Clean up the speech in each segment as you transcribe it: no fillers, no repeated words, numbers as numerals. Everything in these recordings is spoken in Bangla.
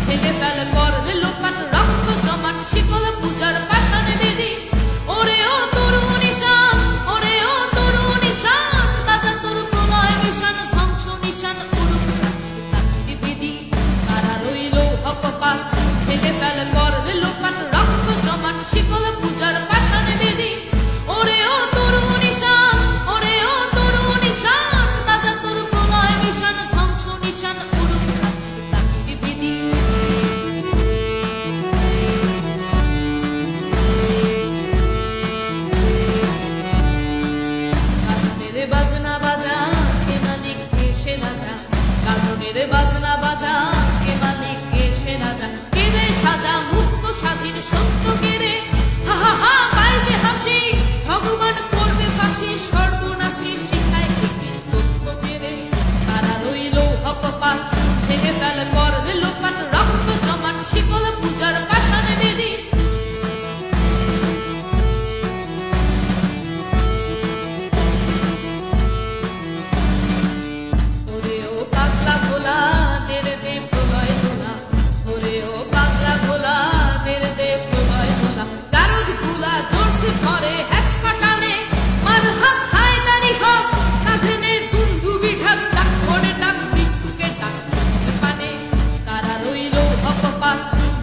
ভেঙে ফেল করলে লোপাট রক্ত জমাট শিকল পূজার পাষাণে বেদি ওরে ও তরুণ ঈশান ওরে ও তরুণ ঈশান বাজা তোর প্রলয় মিশান ধ্বংস নিশান উড়ুক কাছে বেদি তারা রইল অকপাত ভেঙে ফেল করলে লোপাট রক্ত জমাট শিকল পূজার পাষাণে বেদি ওরে ও তরুণ ঈশান ওরে ও তরুণ ঈশান বাজা তোর প্রলয় মিশান ধ্বংস নিশান উড়ুক কাছে বেদি বাজনা বাজা কে মালিক এসে রাজা গাজনের বাজনা বাজা কে মালিক এসে রাজা কে রে সাজা মুক্ত স্বাধীন সত্য কে রে হা হা হা পায় যে হাসি ভগবান করবে ফাঁসি সর্বনাশী শিখায় তথ্য কে রে তারা রইল হকপাত ভেঙে ফেল করলে লোপাট রক্ত জমাট শিকল পূজার পাষাণে বেদি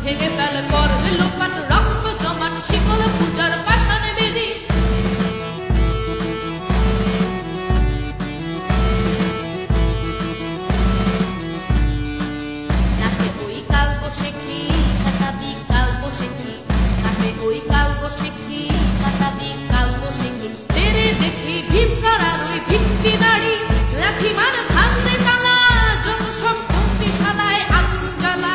ভেঙে ফেল করলে লোপাট রক্ত জমাট শিকল পূজার পাষাণে বেদি নাচে ওই কাল বসেখি কাটাবি কাল বসেখি নাচে ওই কাল বসেখি কাটাবি কাল বসেখি তেরে দেখি ভীমকারার ওই ভিত্তি নাড়ি লাঠি মার ধান্দ্রে তালা যত সব ভক্তিশালায় আগুন জ্বালা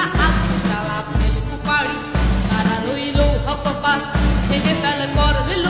তারা রইল হকপাত ভেঙে ফেল করলে